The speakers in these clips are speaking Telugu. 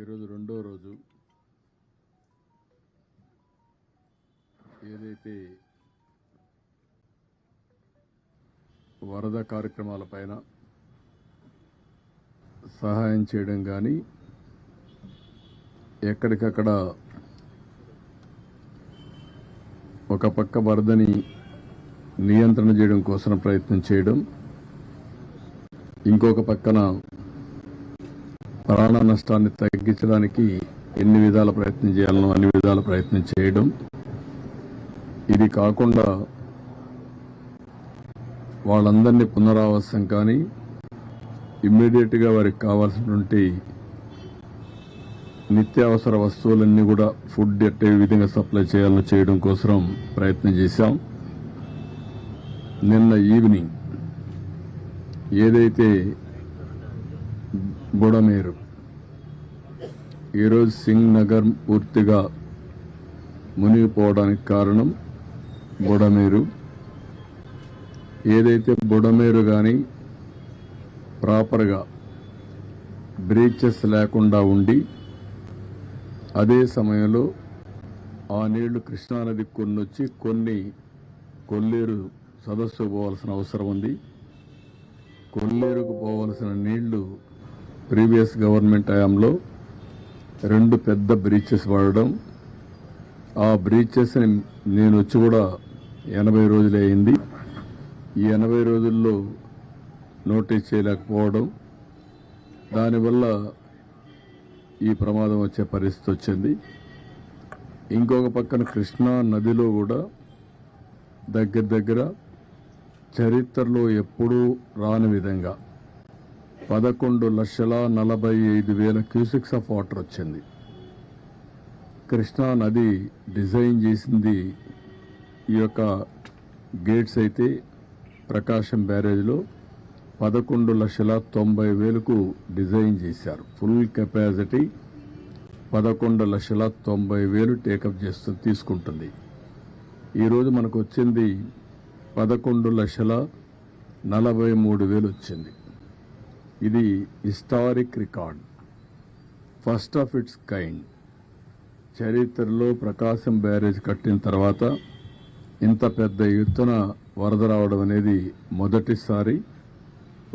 ఈరోజు రెండో రోజు. ఏదైతే వరద కార్యక్రమాలపైన సహాయం చేయడం కానీ, ఎక్కడికక్కడ ఒక పక్క వరదని నియంత్రణ చేయడం కోసం ప్రయత్నం చేయడం, ఇంకొక పక్కన ప్రాణ నష్టాన్ని తగ్గించడానికి ఎన్ని విధాల ప్రయత్నం చేయాలనో అన్ని విధాల ప్రయత్నం చేయడం. ఇది కాకుండా వాళ్ళందరినీ పునరావాసం కానీ ఇమ్మీడియట్గా వారికి కావాల్సినటువంటి నిత్యావసర వస్తువులన్నీ కూడా ఫుడ్ ఎట్టే విధంగా సప్లై చేయాలో చేయడం కోసం ప్రయత్నం చేశాం. నిన్న ఈవినింగ్ ఏదైతే బుడమేరు, ఈరోజు సింగ్ నగర్ పూర్తిగా మునిగిపోవడానికి కారణం బుడమేరు. ఏదైతే బుడమేరు కానీ ప్రాపర్గా బ్రీచెస్ లేకుండా ఉండి, అదే సమయంలో ఆ నీళ్లు కృష్ణానది కొన్నొచ్చి కొన్ని కొల్లేరు సదస్సు పోవాల్సిన అవసరం ఉంది. కొల్లేరుకు పోవాల్సిన నీళ్లు ప్రీవియస్ గవర్నమెంట్ హయాంలో 2 పెద్ద బ్రీచెస్ వాడడం, ఆ బ్రీచెస్ని నేను వచ్చి కూడా 80 రోజులే అయింది. ఈ 80 రోజుల్లో నోటీస్ చేయలేకపోవడం, దానివల్ల ఈ ప్రమాదం వచ్చే పరిస్థితి వచ్చింది. ఇంకొక పక్కన కృష్ణా నదిలో కూడా దగ్గర చరిత్రలో ఎప్పుడూ రాని విధంగా 11,45,000 క్యూసెక్స్ ఆఫ్ వాటర్ వచ్చింది. కృష్ణా నది డిజైన్ చేసింది ఈ యొక్క గేట్స్ అయితే ప్రకాశం బ్యారేజ్లో 11,90,000కు డిజైన్ చేశారు. ఫుల్ కెపాసిటీ 11,90,000 టేకప్ తీసుకుంటుంది. ఈరోజు మనకు వచ్చింది 11,43,000 వచ్చింది. ఇది historic record, first of it's kind. చరిత్రలో ప్రకాశం బ్యారేజ్ కట్టిన తర్వాత ఇంత పెద్ద ఎత్తున వరద రావడం అనేది మొదటిసారి.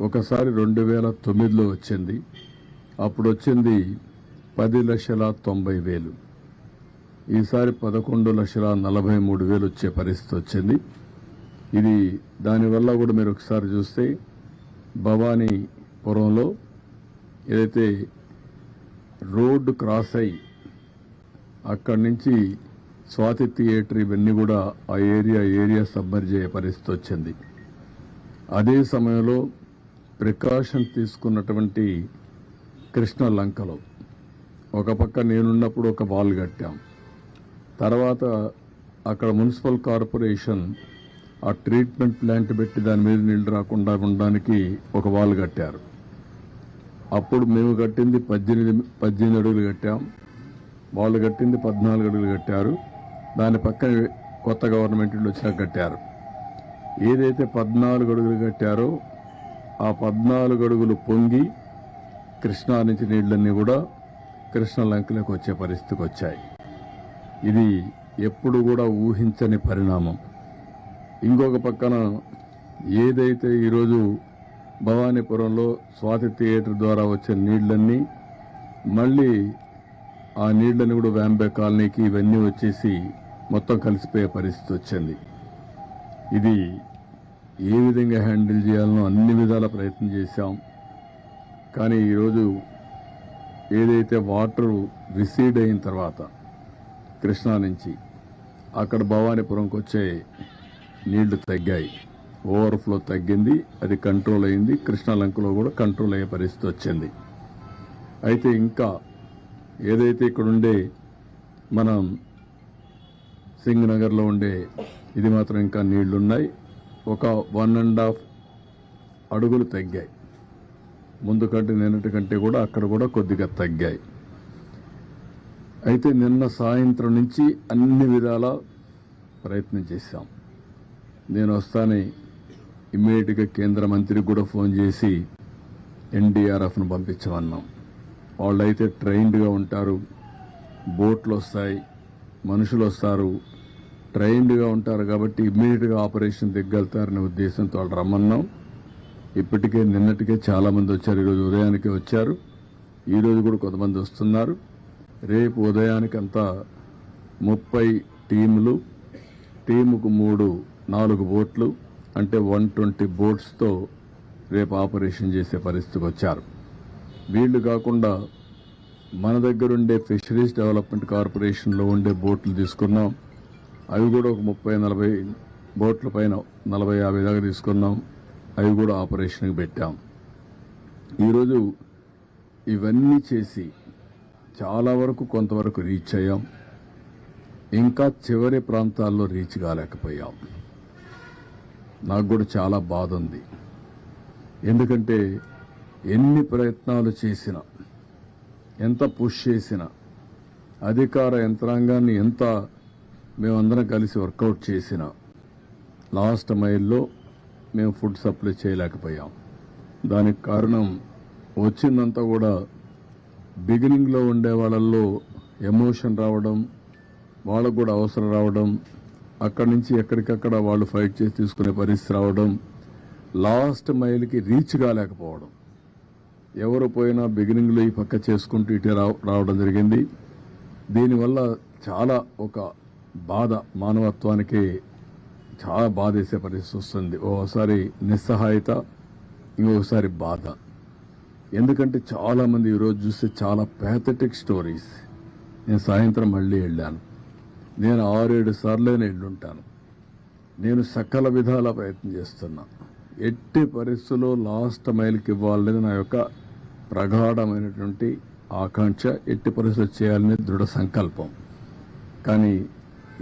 ఒకసారి 2009లో వచ్చింది, అప్పుడు వచ్చింది 10,90,000. ఈసారి 11,43,000 వచ్చే పరిస్థితి వచ్చింది. ఇది దానివల్ల కూడా మీరు ఒకసారి చూస్తే భవానీపురంలో ఏదైతే రోడ్డు క్రాస్ అయ్యి అక్కడి నుంచి స్వాతి థియేటర్ ఇవన్నీ కూడా ఆ ఏరియా సబ్మర్జ్ అయ్యే పరిస్థితి వచ్చింది. అదే సమయంలో ప్రికాషన్ తీసుకున్నటువంటి కృష్ణ లంకలో ఒక పక్క నేనున్నప్పుడు ఒక వాల్ కట్టాం. తర్వాత అక్కడ మున్సిపల్ కార్పొరేషన్ ఆ ట్రీట్మెంట్ ప్లాంట్ పెట్టి దాని మీద నీళ్లు రాకుండా ఉండడానికి ఒక వాల్ కట్టారు. అప్పుడు మేము కట్టింది 18 అడుగులు కట్టాం, వాళ్ళు కట్టింది 14 అడుగులు కట్టారు. దాని పక్కన కొత్త గవర్నమెంట్ వచ్చినా కట్టారు. ఏదైతే 14 అడుగులు కట్టారో ఆ 14 అడుగులు పొంగి కృష్ణా నుంచి నీళ్లన్నీ కూడా కృష్ణ లంకలోకి వచ్చే పరిస్థితికి వచ్చాయి. ఇది ఎప్పుడు కూడా ఊహించని పరిణామం. ఇంకొక పక్కన ఏదైతే ఈరోజు భవానీపురంలో స్వాతి థియేటర్ ద్వారా వచ్చే నీళ్లన్నీ మళ్ళీ ఆ నీళ్లని కూడా వ్యాంబే కాలనీకి ఇవన్నీ వచ్చేసి మొత్తం కలిసిపోయే పరిస్థితి వచ్చింది. ఇది ఏ విధంగా హ్యాండిల్ చేయాలనో అన్ని విధాల ప్రయత్నం చేశాం. కానీ ఈరోజు ఏదైతే వాటర్ రిసీడ్ అయిన తర్వాత కృష్ణా నుంచి అక్కడ భవానీపురంకి వచ్చే నీళ్లు తగ్గాయి, ఓవర్ఫ్లో తగ్గింది, అది కంట్రోల్ అయింది. కృష్ణా లంకలో కూడా కంట్రోల్ అయ్యే పరిస్థితి వచ్చింది. అయితే ఇంకా ఏదైతే ఇక్కడ ఉండే మనం సింగ్ నగర్లో ఉండే ఇది మాత్రం ఇంకా నీళ్లున్నాయి. ఒక 1.5 అడుగులు తగ్గాయి. ముందు కంటే నిన్నటి కంటే కూడా అక్కడ కూడా కొద్దిగా తగ్గాయి. అయితే నిన్న సాయంత్రం నుంచి అన్ని విధాల ప్రయత్నం చేశాం. నేను వస్తానే ఇమ్మీడియట్గా కేంద్ర మంత్రికి కూడా ఫోన్ చేసి ఎన్డీఆర్ఎఫ్ను పంపించమన్నాం. వాళ్ళైతే ట్రైన్డ్గా ఉంటారు, బోట్లు వస్తాయి, మనుషులు వస్తారు, ట్రైన్డ్గా ఉంటారు కాబట్టి ఇమ్మీడియట్గా ఆపరేషన్ దిగ్గలుతారనే ఉద్దేశంతో వాళ్ళు రమ్మన్నాం. ఇప్పటికే నిన్నటికే చాలామంది వచ్చారు, ఈరోజు ఉదయానికే వచ్చారు, ఈరోజు కూడా కొంతమంది వస్తున్నారు. రేపు ఉదయానికంతా 30 టీములు, టీముకు 4 బోట్లు అంటే 120 బోట్స్తో రేపు ఆపరేషన్ చేసే పరిస్థితికి వచ్చారు. వీళ్ళు కాకుండా మన దగ్గరుండే ఫిషరీస్ డెవలప్మెంట్ కార్పొరేషన్లో ఉండే బోట్లు తీసుకున్నాం. అవి కూడా ఒక 30-40 బోట్ల పైన 40-50 దాకా తీసుకున్నాం. అవి కూడా ఆపరేషన్కి పెట్టాం. ఈరోజు ఇవన్నీ చేసి చాలా వరకు కొంతవరకు రీచ్ అయ్యాం. ఇంకా చివరి ప్రాంతాల్లో రీచ్ కాలేకపోయాం. నాకు కూడా చాలా బాధ ఉంది. ఎందుకంటే ఎన్ని ప్రయత్నాలు చేసినా, ఎంత పుష్ చేసినా, అధికార యంత్రాంగాన్ని ఎంత మేమందరం కలిసి వర్కౌట్ చేసినా లాస్ట్ మైల్లో మేము ఫుడ్ సప్లై చేయలేకపోయాం. దానికి కారణం వచ్చిందంతా కూడా బిగినింగ్లో ఉండే వాళ్ళల్లో ఎమోషన్ రావడం, వాళ్ళకు కూడా అవసరం రావడం, అక్కడి నుంచి ఎక్కడికక్కడ వాళ్ళు ఫైట్ చేసి తీసుకునే పరిస్థితి రావడం, లాస్ట్ మైల్కి రీచ్ కాలేకపోవడం. ఎవరు పోయినా బిగినింగ్లో ఈ పక్క చేసుకుంటూ ఇటే రావడం జరిగింది. దీనివల్ల చాలా ఒక బాధ, మానవత్వానికి చాలా బాధేసే పరిస్థితి వస్తుంది. ఓసారి నిస్సహాయత, ఇంకొకసారి బాధ. ఎందుకంటే చాలామంది ఈరోజు చూస్తే చాలా ప్యాథటిక్ స్టోరీస్. నేను సాయంత్రం మళ్ళీ వెళ్ళాను. నేను 6-7 సార్లు వెళ్ళుంటాను. నేను సకల విధాల ప్రయత్నం చేస్తున్నా. ఎట్టి పరిస్థితుల్లో లాస్ట్ మైల్కి ఇవ్వాలనేది నా యొక్క ప్రగాఢమైనటువంటి ఆకాంక్ష. ఎట్టి పరిస్థితులు చేయాలనే దృఢ సంకల్పం. కానీ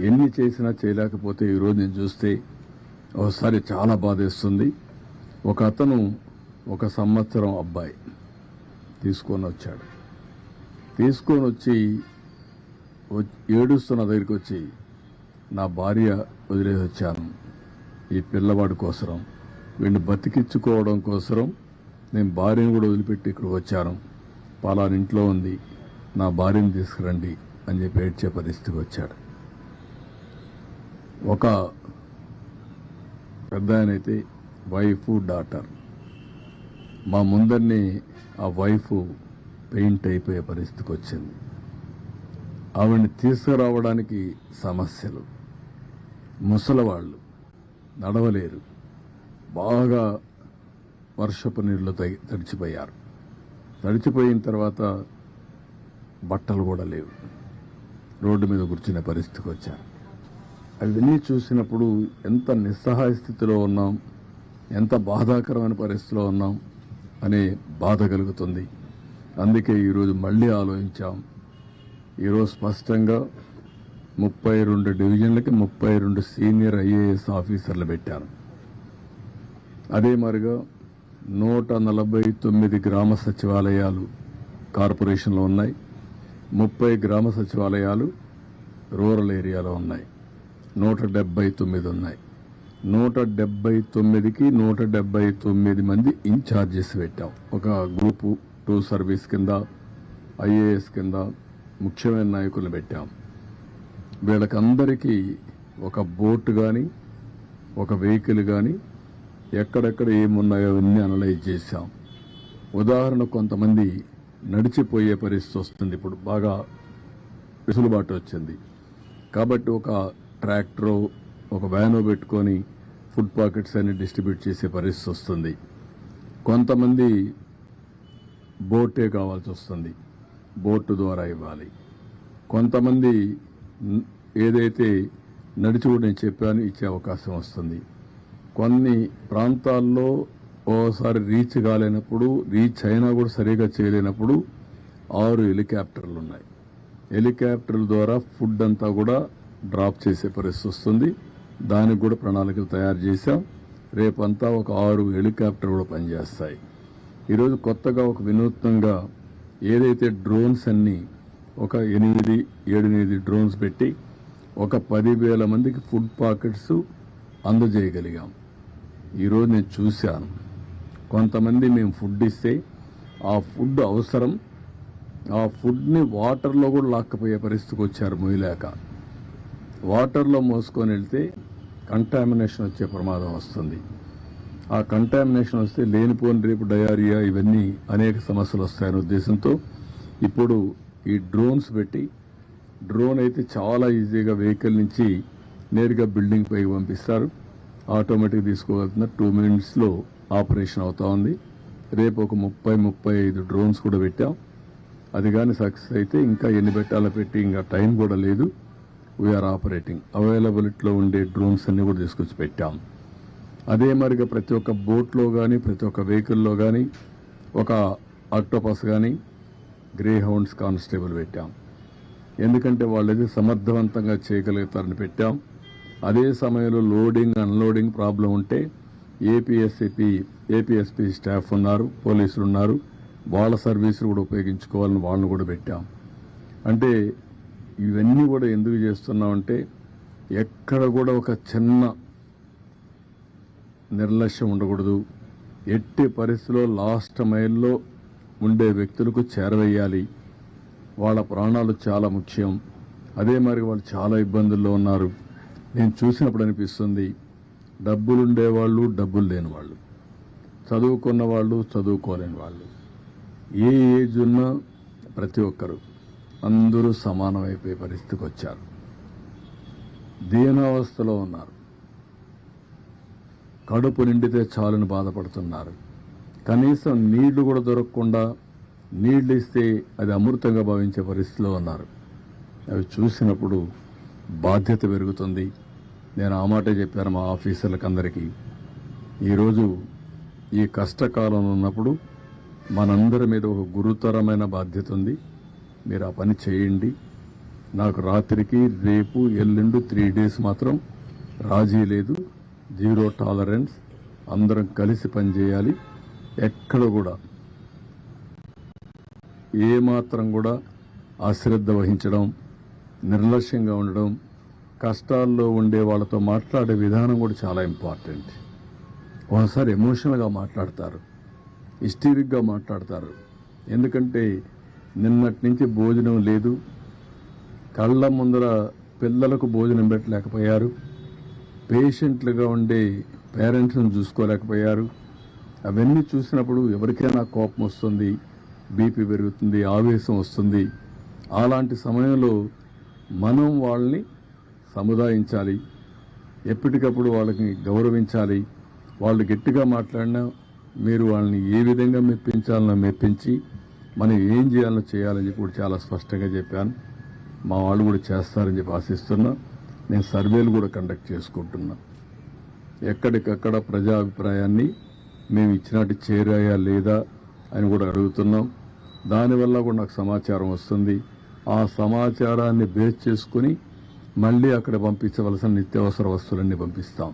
ఎన్ని చేసినా చేయలేకపోతే ఈరోజు నేను చూస్తే ఒకసారి చాలా బాధేస్తుంది. ఒక అతను 1 సంవత్సరం అబ్బాయి తీసుకొని వచ్చాడు. తీసుకొని వచ్చి ఏడుస్తున్న దగ్గరికి వచ్చి, నా భార్య వదిలేసి వచ్చాను ఈ పిల్లవాడి కోసరం, వీడిని బతికించుకోవడం కోసరం నేను భార్యను కూడా వదిలిపెట్టి ఇక్కడికి వచ్చాను, పలానా ఇంట్లో ఉంది, నా భార్యను తీసుకురండి అని చెప్పి ఏడ్చే పరిస్థితికి వచ్చాడు. ఒక పెద్ద ఆయనైతే వైఫ్, డాటర్, మా ముందరిని ఆ వైఫ్ పెయింట్ అయిపోయే పరిస్థితికి వచ్చింది. ఆవిడ్ని తీసుకురావడానికి సమస్యలు. ముసలవాళ్ళు నడవలేరు, బాగా వర్షపు నీళ్ళు తడిచిపోయారు. తడిచిపోయిన తర్వాత బట్టలు కూడా లేవు, రోడ్డు మీద కూర్చునే పరిస్థితికి వచ్చారు. అవన్నీ చూసినప్పుడు ఎంత నిస్సహాయ స్థితిలో ఉన్నాం, ఎంత బాధాకరమైన పరిస్థితిలో ఉన్నాం అనే బాధ కలుగుతుంది. అందుకే ఈరోజు మళ్ళీ ఆలోచించాం. ఈరోజు స్పష్టంగా 32 డివిజన్లకి 32 సీనియర్ ఐఏఎస్ ఆఫీసర్లు పెట్టారు. అదే మరిగా 149 గ్రామ సచివాలయాలు కార్పొరేషన్లో ఉన్నాయి. 30 గ్రామ సచివాలయాలు రూరల్ ఏరియాలో ఉన్నాయి. 179 ఉన్నాయి. 179కి 179 మంది ఇన్ఛార్జెస్ పెట్టాం. ఒక గ్రూపు 2 సర్వీస్ కింద, ఐఏఎస్ కింద ముఖ్యమైన నాయకులను పెట్టాం. వీళ్ళకందరికీ ఒక బోట్ కానీ, ఒక వెహికల్ కానీ, ఎక్కడెక్కడ ఏమున్నాయో అవన్నీ అనలైజ్ చేశాం. ఉదాహరణ, కొంతమంది నడిచిపోయే పరిస్థితి వస్తుంది. ఇప్పుడు బాగా వెసులుబాటు వచ్చింది కాబట్టి ఒక ట్రాక్టరో ఒక వ్యానో పెట్టుకొని ఫుడ్ పాకెట్స్ అన్ని డిస్ట్రిబ్యూట్ చేసే పరిస్థితి వస్తుంది. కొంతమంది బోటే కావాల్సి వస్తుంది, బోటు ద్వారా ఇవ్వాలి. కొంతమంది ఏదైతే నడిచి కూడా నేను చెప్పాను ఇచ్చే అవకాశం వస్తుంది. కొన్ని ప్రాంతాల్లో ఓసారి రీచ్ కాలేనప్పుడు, రీచ్ అయినా కూడా సరిగా చేయలేనప్పుడు 6 హెలికాప్టర్లు ఉన్నాయి. హెలికాప్టర్ల ద్వారా ఫుడ్ అంతా కూడా డ్రాప్ చేసే పరిస్థితి వస్తుంది. దానికి కూడా ప్రణాళికలు తయారు చేశాం. రేపంతా ఒక 6 హెలికాప్టర్ కూడా పనిచేస్తాయి. ఈరోజు కొత్తగా ఒక వినూత్నంగా ఏదైతే డ్రోన్స్ అన్ని ఒక 8-8 డ్రోన్స్ పెట్టి ఒక 10,000 మందికి ఫుడ్ పాకెట్స్ అందజేయగలిగాం. ఈరోజు నేను చూశాను, కొంతమంది మేము ఫుడ్ ఇస్తే ఆ ఫుడ్ అవసరం ఆ ఫుడ్ని వాటర్లో కూడా లాక్కపోయే పరిస్థితికి వచ్చారు మొయ్యలేక. వాటర్లో మోసుకొని వెళ్తే కంటామినేషన్ వచ్చే ప్రమాదం వస్తుంది. ఆ కంటామినేషన్ వస్తే లేనిపోని రేపు డయారియా ఇవన్నీ అనేక సమస్యలు వస్తాయనే ఉద్దేశంతో ఇప్పుడు ఈ డ్రోన్స్ పెట్టి, డ్రోన్ అయితే చాలా ఈజీగా వెహికల్ నుంచి నేరుగా బిల్డింగ్ పైకి పంపిస్తారు. ఆటోమేటిక్ తీసుకోగలుగుతున్న 2 minutesలో ఆపరేషన్ అవుతా ఉంది. రేపు ఒక 30-35 డ్రోన్స్ కూడా పెట్టాం. అది కానీ సక్సెస్ అయితే ఇంకా ఎన్ని పెట్టాలో పెట్టి ఇంకా టైం కూడా లేదు. We are operating. అవైలబిలిటీలో ఉండే డ్రోన్స్ అన్ని కూడా తీసుకొచ్చి పెట్టాం. అదే మరిగా ప్రతి ఒక్క బోట్లో కానీ ప్రతి ఒక్క వెహికల్లో కానీ ఒక ఆక్టోపస్ కానీ గ్రే హౌండ్స్ కానిస్టేబుల్ పెట్టాం. ఎందుకంటే వాళ్ళది సమర్థవంతంగా చేయగలుగుతారని పెట్టాం. అదే సమయంలో లోడింగ్ అన్లోడింగ్ ప్రాబ్లం ఉంటే ఏపీఎస్పీ స్టాఫ్ ఉన్నారు, పోలీసులు ఉన్నారు, వాళ్ళ సర్వీసులు కూడా ఉపయోగించుకోవాలని వాళ్ళని కూడా పెట్టాం. అంటే ఇవన్నీ కూడా ఎందుకు చేస్తున్నామంటే ఎక్కడ కూడా ఒక చిన్న నిర్లక్ష్యం ఉండకూడదు. ఎట్టి పరిస్థితిలో లాస్ట్ మైల్లో ఉండే వ్యక్తులకు చేరవేయాలి. వాళ్ళ ప్రాణాలు చాలా ముఖ్యం. అదే మరి వాళ్ళు చాలా ఇబ్బందుల్లో ఉన్నారు. నేను చూసినప్పుడు అనిపిస్తుంది, డబ్బులుండేవాళ్ళు, డబ్బులు లేని వాళ్ళు, చదువుకున్న వాళ్ళు, చదువుకోలేని వాళ్ళు, ఏ ఏజ్ ఉన్నా ప్రతి ఒక్కరు అందరూ సమానమైపోయే పరిస్థితికి వచ్చారు. దీనావస్థలో ఉన్నారు. కడుపు నిండితే చాలని బాధపడుతున్నారు. కనీసం నీళ్లు కూడా దొరకకుండా నీళ్లు ఇస్తే అది అమృతంగా భావించే పరిస్థితిలో ఉన్నారు. అవి చూసినప్పుడు బాధ్యత పెరుగుతుంది. నేను ఆ మాటే చెప్పాను మా ఆఫీసర్లకు అందరికీ. ఈరోజు ఈ కష్టకాలంలో ఉన్నప్పుడు మనందరి మీద ఒక గురుతరమైన బాధ్యత ఉంది. మీరు ఆ పని చేయండి. నాకు రాత్రికి రేపు ఎల్లుండి 3 days మాత్రం రాజీ లేదు. 0 tolerance. అందరం కలిసి పనిచేయాలి. ఎక్కడ కూడా ఏమాత్రం కూడా అశ్రద్ధ వహించడం, నిర్లక్ష్యంగా ఉండడం, కష్టాల్లో ఉండే వాళ్ళతో మాట్లాడే విధానం కూడా చాలా ఇంపార్టెంట్. ఒకసారి ఎమోషనల్గా మాట్లాడతారు, హిస్టీరిక్గా మాట్లాడతారు. ఎందుకంటే నిన్నటి నుంచి భోజనం లేదు, కళ్ళ ముందర పిల్లలకు భోజనం పెట్టలేకపోయారు, పేషెంట్లుగా ఉండే పేరెంట్స్ని చూసుకోలేకపోయారు. అవన్నీ చూసినప్పుడు ఎవరికైనా కోపం వస్తుంది, బీపీ పెరుగుతుంది, ఆవేశం వస్తుంది. అలాంటి సమయంలో మనం వాళ్ళని సముదాయించాలి, ఎప్పటికప్పుడు వాళ్ళకి గౌరవించాలి. వాళ్ళు గట్టిగా మాట్లాడినా మీరు వాళ్ళని ఏ విధంగా మెప్పించాలనో మెప్పించి మనం ఏం చేయాలో చేయాలని చెప్పి కూడా చాలా స్పష్టంగా చెప్పాను. మా వాళ్ళు కూడా చేస్తారని చెప్పి ఆశిస్తున్నా. నేను సర్వేలు కూడా కండక్ట్ చేసుకుంటున్నా. ఎక్కడికక్కడ ప్రజాభిప్రాయాన్ని మేము ఇచ్చినట్టు చేరాయా లేదా అని కూడా అడుగుతున్నాం. దానివల్ల కూడా నాకు సమాచారం వస్తుంది. ఆ సమాచారాన్ని బేస్ చేసుకుని మళ్ళీ అక్కడ పంపించవలసిన నిత్యావసర వస్తువులన్నీ పంపిస్తాం.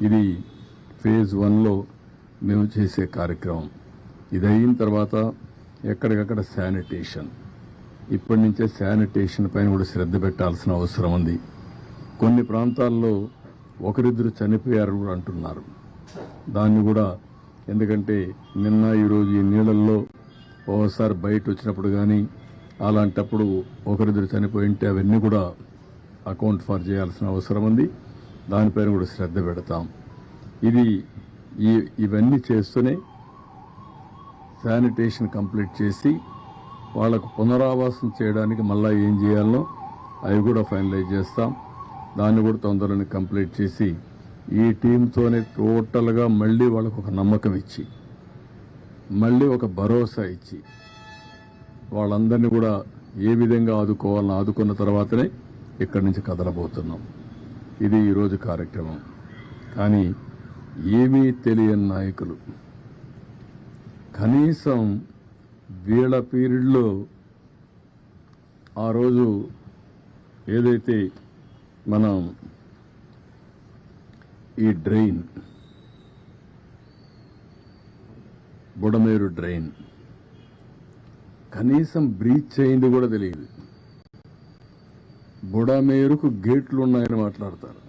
ఇది phase 1లో మేము చేసే కార్యక్రమం. ఇది అయిన తర్వాత ఎక్కడికక్కడ శానిటేషన్, ఇప్పటి నుంచే శానిటేషన్ పైన కూడా శ్రద్ధ పెట్టాల్సిన అవసరం ఉంది. కొన్ని ప్రాంతాల్లో ఒకరిద్దరు చనిపోయారు కూడా అంటున్నారు. దాన్ని కూడా, ఎందుకంటే నిన్న ఈరోజు ఈ నీళ్ళల్లో ఓసారి బయట వచ్చినప్పుడు కానీ అలాంటప్పుడు ఒకరిద్దరు చనిపోయింటే అవన్నీ కూడా అకౌంట్ ఫర్ చేయాల్సిన అవసరం ఉంది. దానిపైన కూడా శ్రద్ధ పెడతాం. ఇవన్నీ చేస్తూనే శానిటేషన్ కంప్లీట్ చేసి వాళ్లకు పునరావాసం చేయడానికి మళ్ళీ ఏం చేయాలనో అవి కూడా ఫైనలైజ్ చేస్తాం. దాన్ని కూడా తొందరగా కంప్లీట్ చేసి ఈ టీంతోనే టోటల్గా మళ్ళీ వాళ్ళకు ఒక నమ్మకం ఇచ్చి, మళ్ళీ ఒక భరోసా ఇచ్చి వాళ్ళందరినీ కూడా ఏ విధంగా ఆదుకోవాలని ఆదుకున్న తర్వాతనే ఇక్కడి నుంచి కదలబోతున్నాం. ఇది ఈరోజు కార్యక్రమం. కానీ ఏమీ తెలియని నాయకులు కనీసం వీళ్ళ పీరియడ్లో ఆ రోజు ఏదైతే మనం ఈ డ్రైన్, బుడమేరు డ్రైన్ కనీసం బ్రీచ్ అయింది కూడా తెలియదు. బుడమేరుకు గేట్లు ఉన్నాయని మాట్లాడతారు.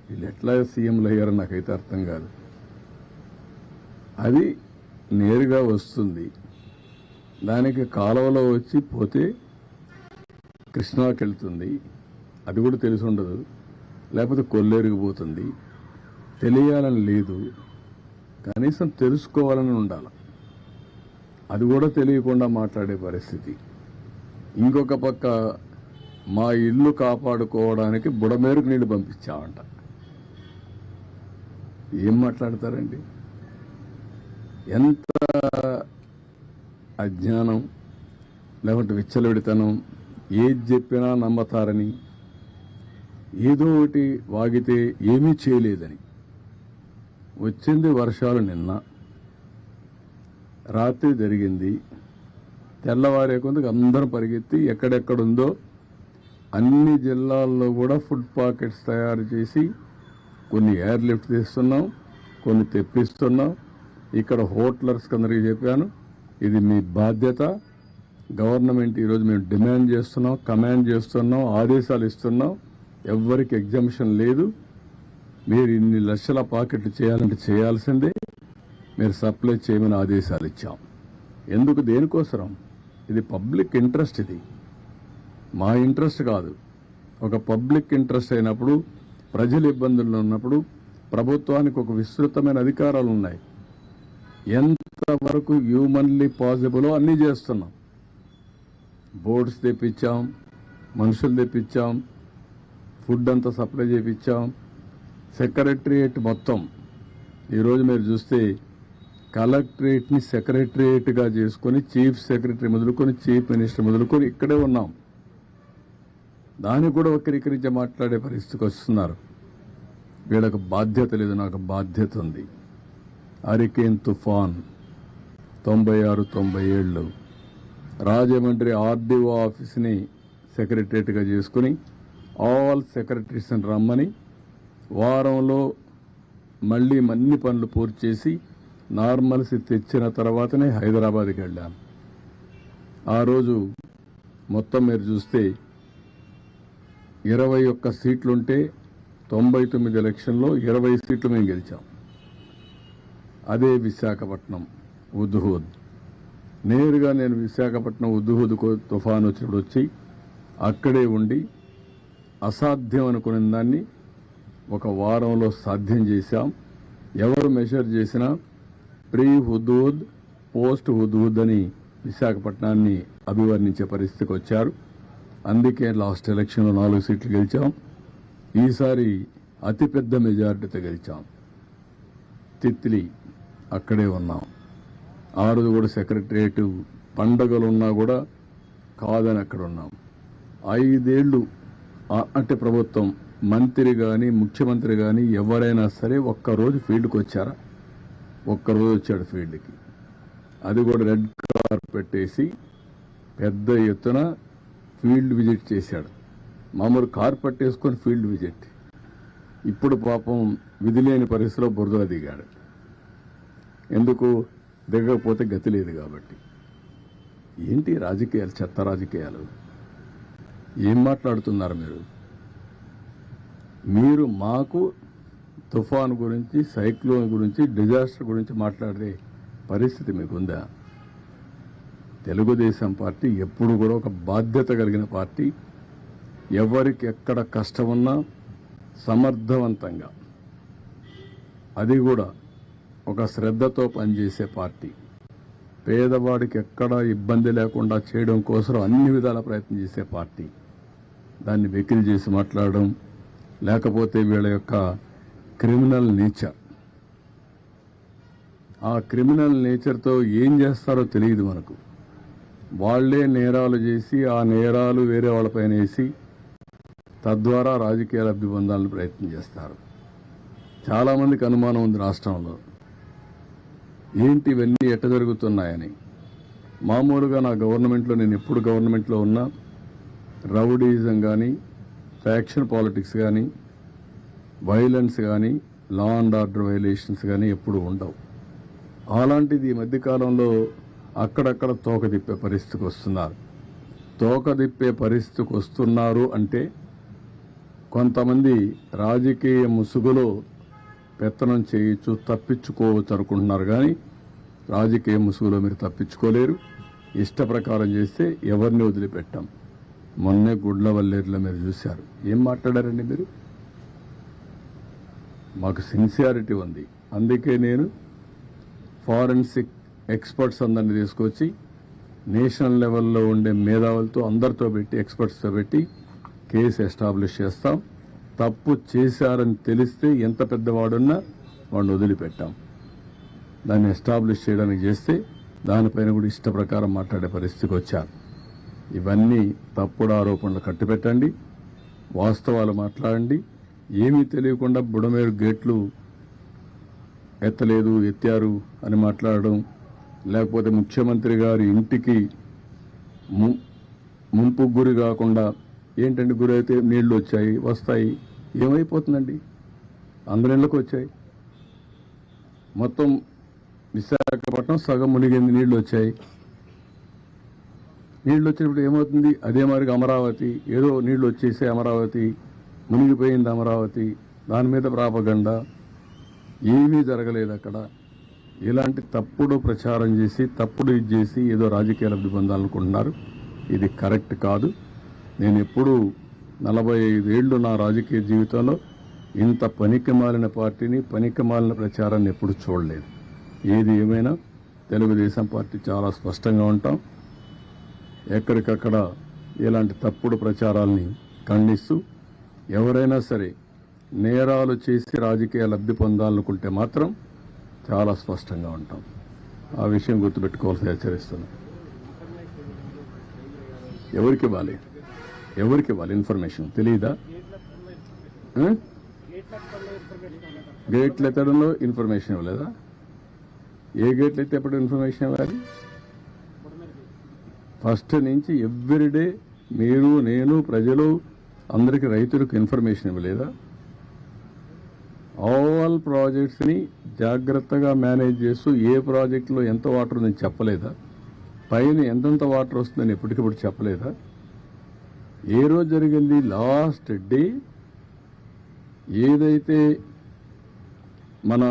వీళ్ళు ఎట్లా సీఎంలు అయ్యారని నాకైతే అర్థం కాదు. అది నేరుగా వస్తుంది, దానికి కాలువలో వచ్చి పోతే కృష్ణాకి వెళ్తుంది, అది కూడా తెలిసి ఉండదు. లేకపోతే కొల్లేరుకు పోతుంది. తెలియాలని లేదు, కనీసం తెలుసుకోవాలని ఉండాలి. అది కూడా తెలియకుండా మాట్లాడే పరిస్థితి. ఇంకొక పక్క మా ఇల్లు కాపాడుకోవడానికి బుడమేరుకు నీళ్లు పంపించామంట. ఏం మాట్లాడతారండి? ఎంత అజ్ఞానం, లేకుంటే విచ్చలవిడితనం. ఏది చెప్పినా నమ్మతారని, ఏదో ఒకటి వాగితే ఏమీ చేయలేదని. వచ్చింది వర్షాలు నిన్న రాత్రి జరిగింది. తెల్లవారే కొందుకు అందరం పరిగెత్తి ఎక్కడెక్కడుందో అన్ని జిల్లాల్లో కూడా ఫుడ్ పాకెట్స్ తయారు చేసి కొన్ని ఎయిర్ లిఫ్ట్ తీస్తున్నాం, కొన్ని తెప్పిస్తున్నాం. ఇక్కడ హోటలర్స్ అందరికీ చెప్పాను, ఇది మీ బాధ్యత. గవర్నమెంట్ ఈరోజు మేము డిమాండ్ చేస్తున్నాం, కమాండ్ చేస్తున్నాం, ఆదేశాలు ఇస్తున్నాం. ఎవ్వరికి ఎగ్జంప్షన్ లేదు. మీరు ఇన్ని లక్షల పాకెట్లు చేయాలంటే చేయాల్సిందే. మీరు సప్లై చేయమని ఆదేశాలు ఇచ్చాం. ఎందుకు? దేనికోసరం? ఇది పబ్లిక్ ఇంట్రెస్ట్. ఇది మా ఇంట్రెస్ట్ కాదు. ఒక పబ్లిక్ ఇంట్రెస్ట్ అయినప్పుడు, ప్రజలు ఇబ్బందుల్లో ఉన్నప్పుడు ప్రభుత్వానికి ఒక విస్తృతమైన అధికారాలు ఉన్నాయి. ఎంతవరకు హ్యూమన్లీ పాసిబులో అన్నీ చేస్తున్నాం. బోర్డ్స్ తెప్పించాం, మనుషులు తెప్పించాం, ఫుడ్ అంతా సప్లై చేయించాం. సెక్రటరియేట్ మొత్తం ఈరోజు మీరు చూస్తే కలెక్టరేట్ని సెక్రటరియేట్గా చేసుకొని చీఫ్ సెక్రటరీ మొదలుకొని చీఫ్ మినిస్టర్ మొదలుకొని ఇక్కడే ఉన్నాం. దాన్ని కూడా వక్రీకరించి మాట్లాడే పరిస్థితికి వస్తున్నారు. వీళ్ళకు బాధ్యత లేదు, నాకు బాధ్యత ఉంది. హరికేన్ తుఫాన్ 96-97 రాజమండ్రి ఆర్డీఓ ఆఫీస్ని సెక్రటరియట్గా చేసుకుని ఆల్ సెక్రటరీస్ని రమ్మని వారంలో మళ్ళీ అన్ని పనులు పూర్తి చేసి నార్మల్సీ తెచ్చిన తర్వాతనే హైదరాబాద్కి వెళ్ళాను. ఆ రోజు మొత్తం మీరు చూస్తే 21 సీట్లుంటే 99 ఎలక్షన్లో 20 సీట్లు మేము గెలిచాం. అదే విశాఖపట్నం ఉద్హూద్. నేరుగా నేను విశాఖపట్నం ఉద్హూద్ తుఫాన్ వచ్చినప్పుడు వచ్చి అక్కడే ఉండి అసాధ్యం అనుకునే దాన్ని ఒక వారంలో సాధ్యం చేశాం. ఎవరు మెషర్ చేసినా ప్రీ హుదూద్, పోస్ట్ హుదూద్ అని విశాఖపట్నాన్ని అభివర్ణించే పరిస్థితికి వచ్చారు. అందుకే లాస్ట్ ఎలక్షన్లో 4 సీట్లు గెలిచాం. ఈసారి అతిపెద్ద మెజారిటీతో గెలిచాం. తిత్లీ అక్కడే ఉన్నాం. ఆ రోజు కూడా సెక్రటరియట్ పండగలున్నా కూడా కాదని అక్కడ ఉన్నాం. 5 ఏళ్లు అంటే ప్రభుత్వం మంత్రి కానీ ముఖ్యమంత్రి కానీ ఎవరైనా సరే ఒక్కరోజు ఫీల్డ్కి వచ్చారా? ఒక్కరోజు వచ్చాడు ఫీల్డ్కి. అది కూడా రెడ్ కార్పెట్ వేసి పెద్ద ఎత్తున ఫీల్డ్ విజిట్ చేశాడు. మామూలు కార్పెట్ వేసుకొని ఫీల్డ్ విజిట్. ఇప్పుడు పాపం విధి లేని పరిస్థితిలో బురదలో దిగాడు. ఎందుకు? దిగకపోతే గతి లేదు కాబట్టి. ఏంటి రాజకీయాలు, చెత్త రాజకీయాలు? ఏం మాట్లాడుతున్నారు మీరు? మీరు మాకు తుఫాన్ గురించి, సైక్లోన్ గురించి, డిజాస్టర్ గురించి మాట్లాడే పరిస్థితి మీకుందా? తెలుగుదేశం పార్టీ ఎప్పుడు కూడా ఒక బాధ్యత కలిగిన పార్టీ. ఎవరికి ఎక్కడ కష్టమున్నా సమర్థవంతంగా, అది కూడా ఒక శ్రద్ధతో పనిచేసే పార్టీ. పేదవాడికి ఎక్కడ ఇబ్బంది లేకుండా చేయడం కోసం అన్ని విధాల ప్రయత్నం చేసే పార్టీ. దాన్ని వెకిలి చేసి మాట్లాడడం, లేకపోతే వీళ్ళ యొక్క క్రిమినల్ నేచర్, ఆ క్రిమినల్ నేచర్తో ఏం చేస్తారో తెలియదు మనకు. వాళ్లే నేరాలు చేసి ఆ నేరాలు వేరే వాళ్ళపైన వేసి తద్వారా రాజకీయ లబ్ధి పొందాలని ప్రయత్నం చేస్తారు. చాలామందికి అనుమానం ఉంది రాష్ట్రంలో, ఏంటి ఇవన్నీ ఎట్ట జరుగుతున్నాయని. మామూలుగా నా గవర్నమెంట్లో, నేను ఎప్పుడు గవర్నమెంట్లో ఉన్నా, రౌడీజం కానీ, ఫ్యాక్షన్ పాలిటిక్స్ కానీ, వైలెన్స్ కానీ, లా అండ్ ఆర్డర్ వైలేషన్స్ కానీ ఎప్పుడు ఉండవు. అలాంటిది ఈ మధ్యకాలంలో అక్కడక్కడ తోక తిప్పే పరిస్థితికి వస్తున్నారు. తోక తిప్పే పరిస్థితికి వస్తున్నారు అంటే కొంతమంది రాజకీయ ముసుగులో పెత్తనం చేయొచ్చు, తప్పించుకోవచ్చు అనుకుంటున్నారు. కానీ రాజకీయ ముసుగులో మీరు తప్పించుకోలేరు. ఇష్ట ప్రకారం చేస్తే ఎవరిని వదిలిపెట్టాం. మొన్నే గుడ్లవల్లేరులో మీరు చూశారు. ఏం మాట్లాడారండి మీరు? మాకు సిన్సియారిటీ ఉంది. అందుకే నేను ఫారెన్సిక్ ఎక్స్పర్ట్స్ అందరిని తీసుకొచ్చి నేషనల్ లెవెల్లో ఉండే మేధావులతో అందరితో పెట్టి ఎక్స్పర్ట్స్తో పెట్టి కేసు ఎస్టాబ్లిష్ చేస్తాం. తప్పు చేశారని తెలిస్తే ఎంత పెద్దవాడున్నా వాడిని వదిలిపెట్టాం. దాన్ని ఎస్టాబ్లిష్ చేయడానికి చేస్తే దానిపైన కూడా ఇష్ట ప్రకారం మాట్లాడే పరిస్థితికి వచ్చారు. ఇవన్నీ తప్పుడు ఆరోపణలు కట్టిపెట్టండి, వాస్తవాలు మాట్లాడండి. ఏమీ తెలియకుండా బుడమేరు గేట్లు ఎత్తలేదు, ఎత్తారు అని మాట్లాడడం, లేకపోతే ముఖ్యమంత్రి గారి ఇంటికి ముంపు గురి కాకుండా ఏంటంటే గురి అయితే నీళ్లు వచ్చాయి, వస్తాయి, ఏమైపోతుందండి? అందరి ఇళ్ళకు వచ్చాయి. మొత్తం విశాఖపట్నం సగం మునిగింది, నీళ్లు వచ్చాయి. నీళ్లు వచ్చినప్పుడు ఏమవుతుంది? అదే మరిగా అమరావతి, ఏదో నీళ్లు వచ్చేసే అమరావతి మునిగిపోయింది, అమరావతి దాని మీద ప్రాపగండ. ఏమీ జరగలేదు అక్కడ. ఇలాంటి తప్పుడు ప్రచారం చేసి తప్పుడు ఇది చేసి ఏదో రాజకీయ లబ్ధి పొందాలనుకుంటున్నారు. ఇది కరెక్ట్ కాదు. నేను ఎప్పుడూ 45 ఏళ్లు నా రాజకీయ జీవితంలో ఇంత పనికిమాలిన పార్టీని, పనికిమాలిన ప్రచారాన్ని ఎప్పుడు చూడలేదు. ఏది ఏమైనా తెలుగుదేశం పార్టీ చాలా స్పష్టంగా ఉంటాం. ఎక్కడికక్కడ ఇలాంటి తప్పుడు ప్రచారాల్ని ఖండిస్తూ ఎవరైనా సరే నేరాలు చేసి రాజకీయ లబ్ధి పొందాలనుకుంటే మాత్రం చాలా స్పష్టంగా ఉంటాం. ఆ విషయం గుర్తుపెట్టుకోవాల్సి హెచ్చరిస్తున్నాం. ఎవరికి ఇవ్వాలి ఇన్ఫర్మేషన్ తెలియదా? గేట్లు ఎత్తడంలో ఇన్ఫర్మేషన్ ఇవ్వలేదా? ఏ గేట్లు అయితే ఎప్పుడు ఇన్ఫర్మేషన్ ఇవ్వాలి? ఫస్ట్ నుంచి ఎవ్రీడే మీరు, నేను, ప్రజలు అందరికీ, రైతులకు ఇన్ఫర్మేషన్ ఇవ్వలేదా? ఆల్ ప్రాజెక్ట్స్ని జాగ్రత్తగా మేనేజ్ చేస్తూ ఏ ప్రాజెక్టులో ఎంత వాటర్ ఉందని చెప్పలేదా? పైన ఎంతెంత వాటర్ వస్తుందని ఎప్పటికప్పుడు చెప్పలేదా? ఏ రోజు జరిగింది? లాస్ట్ డే ఏదైతే మన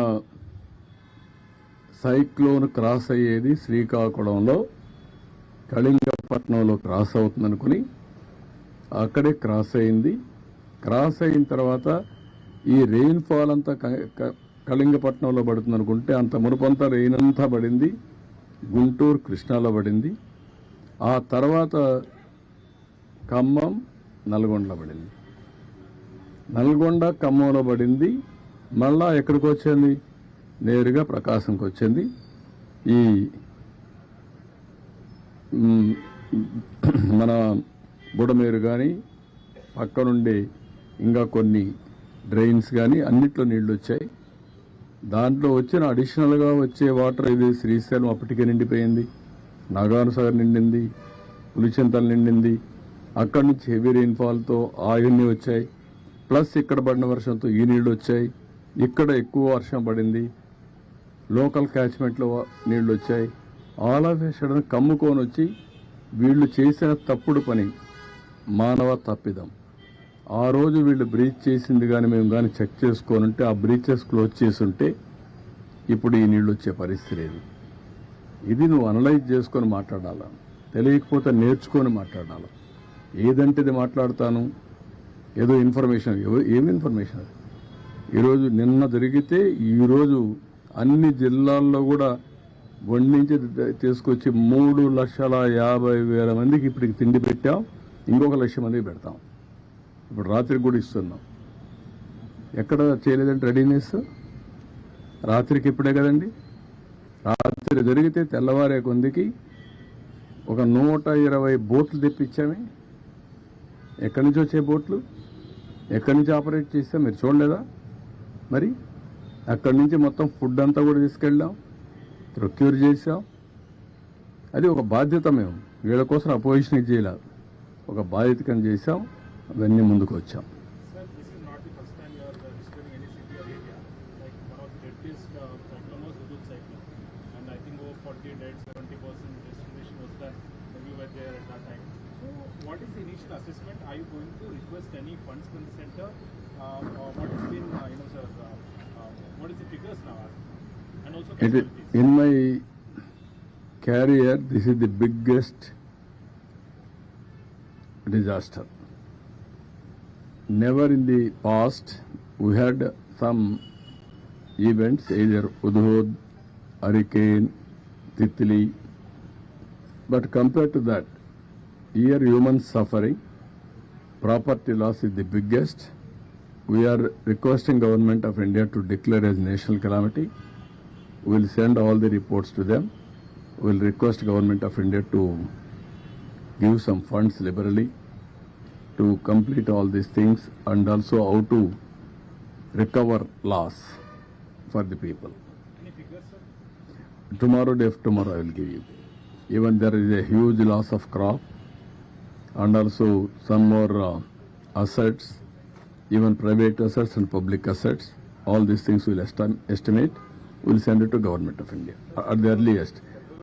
సైక్లోన్ క్రాస్ అయ్యేది శ్రీకాకుళంలో, కళింగపట్నంలో క్రాస్ అవుతుందనుకుని అక్కడే క్రాస్ అయింది. క్రాస్ అయిన తర్వాత ఈ రెయిన్ఫాల్ అంతా కళింగపట్నంలో పడుతుంది అనుకుంటే అంత మునుపంతా రెయిన్ అంతా పడింది గుంటూరు, కృష్ణాలో పడింది. ఆ తర్వాత ఖమ్మం, నల్గొండలో పడింది. నల్గొండ, ఖమ్మంలో పడింది. మళ్ళా ఎక్కడికి వచ్చింది? నేరుగా ప్రకాశంకి వచ్చింది. ఈ మన బుడమేరు కానీ పక్కనుండి ఇంకా కొన్ని డ్రైన్స్ కానీ అన్నిట్లో నీళ్లు వచ్చాయి. దాంట్లో వచ్చిన అడిషనల్గా వచ్చే వాటర్ ఇది శ్రీశైలం అప్పటికే నిండిపోయింది, నాగార్జునసాగర్ నిండింది, పులిచింతలు నిండింది. అక్కడి నుంచి హెవీ రెయిన్ఫాల్తో ఆయన్ని వచ్చాయి. ప్లస్ ఇక్కడ పడిన వర్షంతో ఈ నీళ్లు వచ్చాయి. ఇక్కడ ఎక్కువ వర్షం పడింది, లోకల్ క్యాచ్మెంట్లో నీళ్లు వచ్చాయి. ఆల్ ఆఫ్ ఏ సడన్ కమ్ముకొని వచ్చి వీళ్ళు చేసిన తప్పుడు పని, మానవ తప్పిదం. ఆ రోజు వీళ్ళు బ్రీచ్ చేసింది కానీ మేము కానీ చెక్ చేసుకోనుంటే, ఆ బ్రీచెస్ క్లోజ్ చేసుంటే ఇప్పుడు ఈ నీళ్ళు వచ్చే పరిస్థితి లేదు. ఇది నువ్వు అనలైజ్ చేసుకొని మాట్లాడాలా, తెలియకపోతే నేర్చుకొని మాట్లాడాలా. ఏదంటే ఇది మాట్లాడతాను, ఏదో ఇన్ఫర్మేషన్. ఏమి ఇన్ఫర్మేషన్ అది? ఈరోజు నిన్న జరిగితే ఈరోజు అన్ని జిల్లాల్లో కూడా వండించి తీసుకొచ్చి 3,50,000 మందికి ఇప్పటికి తిండి పెట్టాం. ఇంకొక 1,00,000 మందికి పెడతాం. ఇప్పుడు రాత్రికి కూడా ఇస్తున్నాం. ఎక్కడ చేయలేదంటే రెడీనెస్ రాత్రికి ఇప్పుడే కదండి. రాత్రి జరిగితే తెల్లవారే కొందికి ఒక 120 బోట్లు తెప్పించామే. ఎక్కడి నుంచి వచ్చే బోట్లు, ఎక్కడి నుంచి ఆపరేట్ చేస్తే మీరు చూడలేదా? మరి అక్కడి నుంచి మొత్తం ఫుడ్ అంతా కూడా తీసుకెళ్ళాం, ప్రొక్యూర్ చేసాం. అది ఒక బాధ్యత. మేము వీళ్ళ కోసం అపోజిషన్ చేయాలి, ఒక బాధ్యతకని చేసాం. అవన్నీ ముందుకు వచ్చాం. What is the initial assessment? Are you going to request any funds from the center? What has been, sir, what is the figures now? And also in my carrier, this is the biggest disaster. Never in the past we had some events, either Hudhud, hurricane, Titli, but compared to that, here human suffering, property loss is the biggest. We are requesting Government of India to declare as national calamity. We will send all the reports to them. We will request Government of India to give some funds liberally to complete all these things, and also how to recover loss for the people. Any figures, sir? Tomorrow, day after tomorrow, I will give you. Even there is a huge loss of crop, and also some more assets, even private assets and public assets. All these things we will estimate. We will send it to Government of India at the earliest.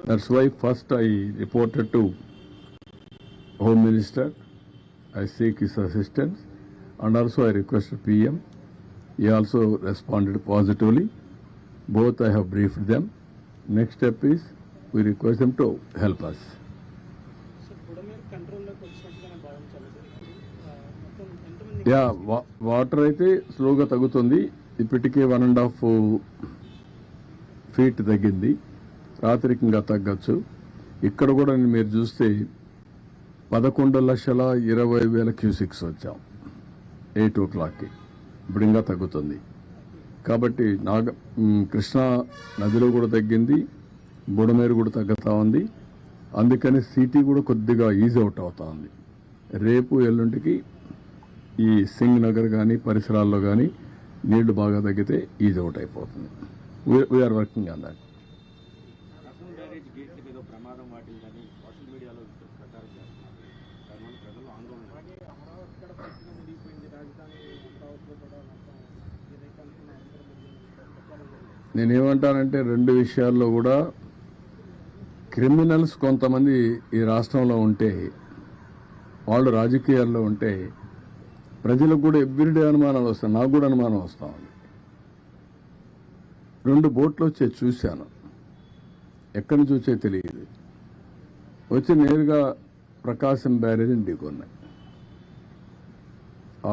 That's why first I reported to Home Minister. I seek his assistance, and also I requested PM. He also responded positively. Both I have briefed them. Next step is we request them to help us. Sir Budameru కంట్రోల్లోకి వచ్చినట్టుగానే భావించాలి సార్ మొత్తం ఎంతమంది యా వాటర్ అయితే స్లోగా తగ్గుతుంది. ఇప్పటికే 1.5 feet తగ్గింది. రాత్రికి ఇంకా తగ్గచ్చు. ఇక్కడ కూడా మీరు చూస్తే 11,20,000 క్యూసిక్స్ వచ్చాం 8 o'clockకి. ఇప్పుడు ఇంకా తగ్గుతుంది. కాబట్టి కృష్ణా నదిలో కూడా తగ్గింది, బుడమేరు కూడా తగ్గుతూ ఉంది. అందుకని సిటీ కూడా కొద్దిగా ఈజ్ అవుట్ అవుతా ఉంది. రేపు ఎల్లుంటికి ఈ సింగ్ నగర్ కానీ పరిసరాల్లో కానీ నీళ్లు బాగా తగ్గితే ఈజ్ అవుట్ అయిపోతుంది. We are working on that. రసం బ్యారేజ్ గేట్లకు ఏదో ప్రమాదం వాటిందని సోషల్ మీడియాలో ప్రచారం చేస్తున్నారు. దానివల్ల ప్రజలు ఆందోళన. అలాగే అమరావతి కూడా పూర్తిగా మునిగిపోయింది, రాజధాని అమరావతిలో కూడా మొత్తం ఏదైతే అనుకున్న అందరూ ప్రచారం జరిగింది. నేనేమంటానంటే రెండు విషయాల్లో కూడా క్రిమినల్స్ కొంతమంది ఈ రాష్ట్రంలో ఉంటే, వాళ్ళు రాజకీయాల్లో ఉంటే ప్రజలకు కూడా ఎవ్రీడే అనుమానాలు వస్తాయి. నాకు కూడా అనుమానం వస్తా ఉంది. 2 బోట్లు వచ్చే చూశాను, ఎక్కడి నుంచి వచ్చే తెలియదు. వచ్చి నేరుగా ప్రకాశం బ్యారేజ్ని ఢీకొన్నాయి.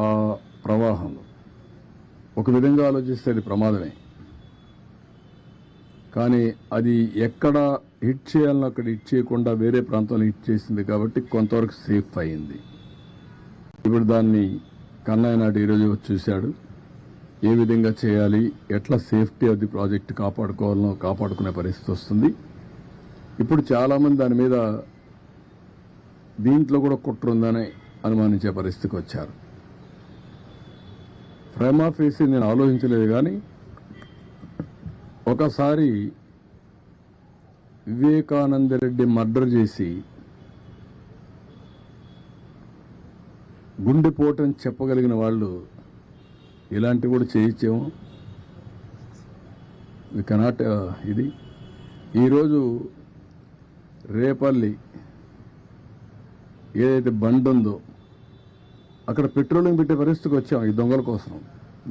ఆ ప్రవాహంలో ఒక విధంగా ఆలోచిస్తే అది ప్రమాదమే, కానీ అది ఎక్కడ హిట్ చేయాలని అక్కడ హిట్ చేయకుండా వేరే ప్రాంతంలో హిట్ చేసింది కాబట్టి కొంతవరకు సేఫ్ అయింది. ఇప్పుడు దాన్ని కన్నయ్య నాయుడు ఈరోజు వచ్చి చూశాడు, ఏ విధంగా చేయాలి, ఎట్లా సేఫ్టీ ఆఫ్ ది ప్రాజెక్ట్ కాపాడుకోవాలనో కాపాడుకునే పరిస్థితి వస్తుంది. ఇప్పుడు చాలామంది దాని మీద దీంట్లో కూడా కుట్ర ఉందని అనుమానించే పరిస్థితికి వచ్చారు. ప్రైమా ఫేసి నేను ఆలోచించలేదు, కానీ ఒకసారి వివేకానంద రెడ్డి మర్డర్ చేసి గుండెపోటని చెప్పగలిగిన వాళ్ళు ఇలాంటివి కూడా చేయొచ్చేమో. వి కెనాట్ ఇది. ఈరోజు రేపల్లి ఏదైతే బండ్ ఉందో అక్కడ పెట్రోలింగ్ పెట్టే పరిస్థితికి వచ్చాం ఈ దొంగల కోసం,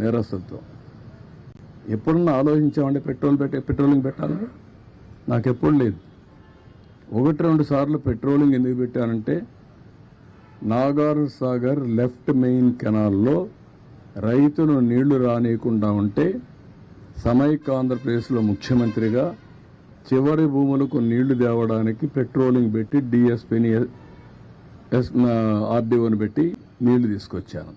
నేరస్తులతో. ఎప్పుడన్నా ఆలోచించామంటే పెట్రోలింగ్ పెట్టాలని? నాకెప్పుడు లేదు. 1-2 సార్లు పెట్రోలింగ్ ఎందుకు పెట్టానంటే, నాగార్ సాగర్ లెఫ్ట్ మెయిన్ కెనాల్లో రైతులు నీళ్లు రానియకుండా ఉంటే సమైక్య ఆంధ్రప్రదేశ్లో ముఖ్యమంత్రిగా చివరి భూములకు నీళ్లు తేవడానికి పెట్రోలింగ్ పెట్టి డిఎస్పీని ఆర్డీఓని పెట్టి నీళ్లు తీసుకొచ్చాను.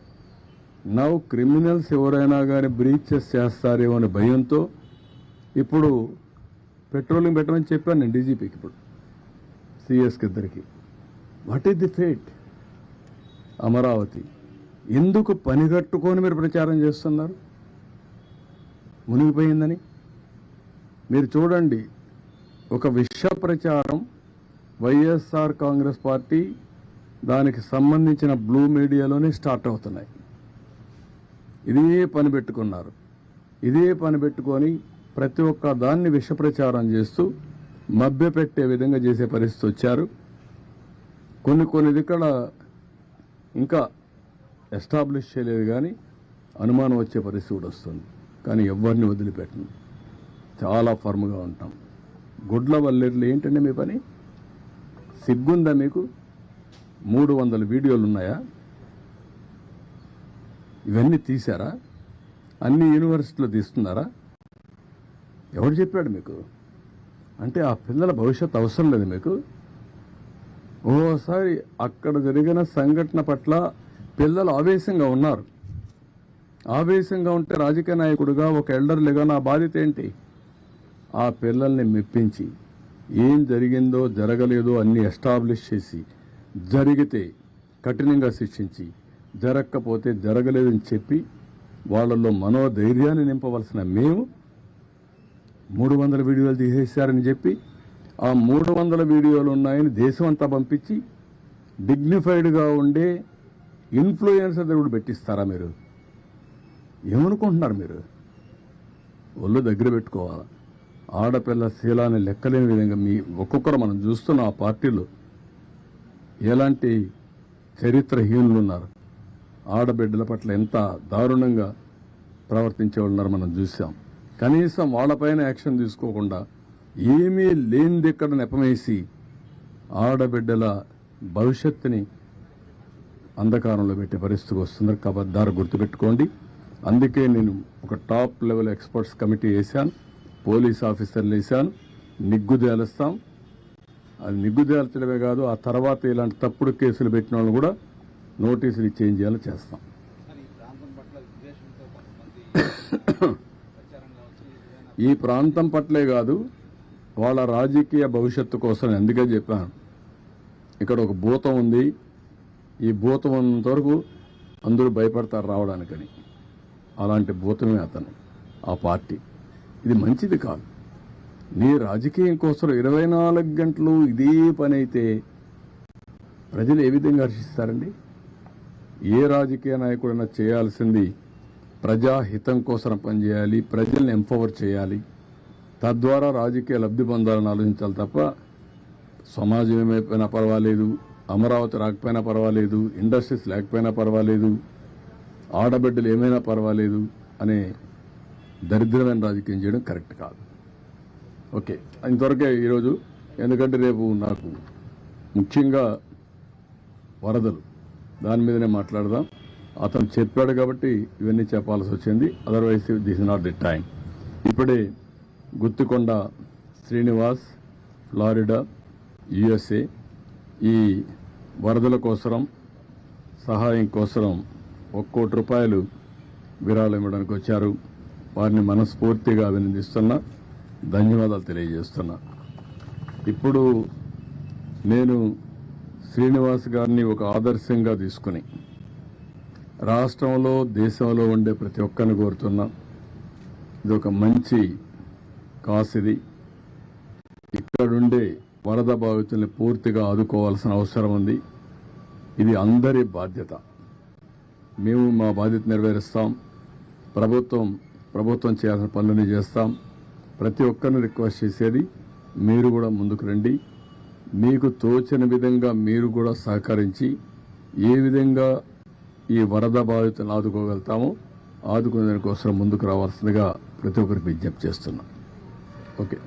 నౌ క్రిమినల్స్ ఎవరైనా కానీ బ్రీచెస్ చేస్తారేమో అనే భయంతో ఇప్పుడు పెట్రోలింగ్ పెట్టమని చెప్పాను నేను డీజీపీకి, ఇప్పుడు సిఎస్కి ఇద్దరికి. What is the fate? Amaravati ఎందుకు పనిగట్టుకొని మీరు ప్రచారం చేస్తున్నారు మునిగిపోయిందని? మీరు చూడండి, ఒక విష ప్రచారం వైఎస్ఆర్ కాంగ్రెస్ పార్టీ దానికి సంబంధించిన బ్లూ మీడియాలోనే స్టార్ట్ అవుతున్నాయి. ఇదే పని పెట్టుకున్నారు. ఇదే పని పెట్టుకొని ప్రతి ఒక్క దాన్ని విష ప్రచారం చేస్తూ మభ్యపెట్టే విధంగా చేసే పరిస్థితి వచ్చారు. కొన్ని ఇక్కడ ఇంకా ఎస్టాబ్లిష్ చేయలేదు, కానీ అనుమానం వచ్చే పరిస్థితి కూడా వస్తుంది. కానీ ఎవరిని వదిలిపెట్టను, చాలా ఫర్మ్గా ఉంటాం. గుడ్ల వల్లేర్లు ఏంటండి మీ పని? సిగ్గుందా మీకు? 300 వీడియోలు ఉన్నాయా? ఇవన్నీ తీశారా? అన్ని యూనివర్సిటీలో తీస్తున్నారా? ఎవరు చెప్పాడు మీకు? అంటే ఆ పిల్లల భవిష్యత్తు అవసరం లేదు మీకు? ఓసారి అక్కడ జరిగిన సంఘటన పట్ల పిల్లలు ఆవేశంగా ఉన్నారు. ఆవేశంగా ఉంటే రాజకీయ నాయకుడిగా, ఒక ఎల్డర్లుగా నా బాధ్యత ఏంటి? ఆ పిల్లల్ని మెప్పించి ఏం జరిగిందో జరగలేదో అన్ని ఎస్టాబ్లిష్ చేసి, జరిగితే కఠినంగా శిక్షించి, జరగకపోతే జరగలేదని చెప్పి వాళ్ళల్లో మనోధైర్యాన్ని నింపవలసిన మేము 300 వీడియోలు తీసేశారని చెప్పి ఆ 300 వీడియోలు ఉన్నాయని దేశం అంతా పంపించి డిగ్నిఫైడ్గా ఉండే ఇన్ఫ్లుయెన్సర్ కూడా పెట్టిస్తారా మీరు? ఏమనుకుంటున్నారు మీరు? ఒళ్ళు దగ్గర పెట్టుకోవాలా. ఆడపిల్ల శీలాన్ని లెక్కలేని విధంగా మీ ఒక్కొక్కరు మనం చూస్తున్న ఆ పార్టీలో ఎలాంటి చరిత్రహీనులు ఉన్నారు. ఆడబిడ్డల పట్ల ఎంత దారుణంగా ప్రవర్తించే ఉన్నారు మనం చూసాం. కనీసం వాళ్ళపైన యాక్షన్ తీసుకోకుండా ఏమీ లేనిది ఇక్కడ నెపమేసి ఆడబిడ్డల భవిష్యత్తుని అంధకారంలో పెట్టే పరిస్థితికి వస్తున్నారు. కబద్దారు గుర్తుపెట్టుకోండి. అందుకే నేను ఒక టాప్ లెవెల్ ఎక్స్పర్ట్స్ కమిటీ వేశాను, పోలీస్ ఆఫీసర్లు వేశాను. నిగ్గుదేలుస్తాం. అది నిగ్గుదేల్చడమే కాదు, ఆ తర్వాత ఇలాంటి తప్పుడు కేసులు పెట్టిన వాళ్ళు కూడా నోటీసులు చేంజ్ చేయాలో చేస్తాం. ఈ ప్రాంతం పట్లే కాదు, వాళ్ళ రాజకీయ భవిష్యత్తు కోసం అందుకే చెప్పాను. ఇక్కడ ఒక భూతం ఉంది, ఈ భూతం ఉన్నంత వరకు అందరూ భయపడతారు రావడానికని. అలాంటి భూతమే అతను, ఆ పార్టీ. ఇది మంచిది కాదు. నీ రాజకీయం కోసం 24 గంటలు ఇదే పని అయితే ప్రజలు ఏ విధంగా హర్షిస్తారండి? ఏ రాజకీయ నాయకుడైనా చేయాల్సింది ప్రజాహితం కోసం పనిచేయాలి, ప్రజల్ని ఎంపవర్ చేయాలి, తద్వారా రాజకీయ లబ్ధి పొందాలని ఆలోచించాలి తప్ప సమాజం ఏమైపోయినా పర్వాలేదు, అమరావతి రాకపోయినా పర్వాలేదు, ఇండస్ట్రీస్ లేకపోయినా పర్వాలేదు, ఆడబిడ్డలు ఏమైనా పర్వాలేదు అనే దరిద్రమైన రాజకీయం చేయడం కరెక్ట్ కాదు. ఓకే, ఇంతవరకే ఈరోజు. ఎందుకంటే రేపు నాకు ముఖ్యంగా వరదలు, దాని మీదనే మాట్లాడదాం. అతను చెప్పాడు కాబట్టి ఇవన్నీ చెప్పాల్సి వచ్చింది. Otherwise this is not the time. ఇప్పుడే గుత్తికొండ శ్రీనివాస్, ఫ్లారిడా, USA ఈ వరదల కోసం సహాయం కోసం 1 కోటి రూపాయలు విరాళం ఇవ్వడానికి వచ్చారు. వారిని మనస్ఫూర్తిగా అభినందిస్తున్నా, ధన్యవాదాలు తెలియజేస్తున్నా. ఇప్పుడు నేను శ్రీనివాస్ గారిని ఒక ఆదర్శంగా తీసుకుని రాష్ట్రంలో, దేశంలో ఉండే ప్రతి ఒక్కరిని కోరుతున్నా, ఇది ఒక మంచి కాస్. ఇది ఇక్కడుండే వరద బాధితుల్ని పూర్తిగా ఆదుకోవాల్సిన అవసరం ఉంది. ఇది అందరి బాధ్యత. మేము మా బాధ్యత నెరవేరుస్తాం. ప్రభుత్వం చేయాల్సిన పనులని చేస్తాం. ప్రతి ఒక్కరిని రిక్వెస్ట్ చేసేది, మీరు కూడా ముందుకు రండి. మీకు తోచిన విధంగా మీరు కూడా సహకరించి ఏ విధంగా ఈ వరద బాధితులను ఆదుకోగలుగుతామో ఆదుకునే దానికోసం ముందుకు రావాల్సిందిగా ప్రతి ఒక్కరికి విజ్ఞప్తి చేస్తున్నాం. ఓకే.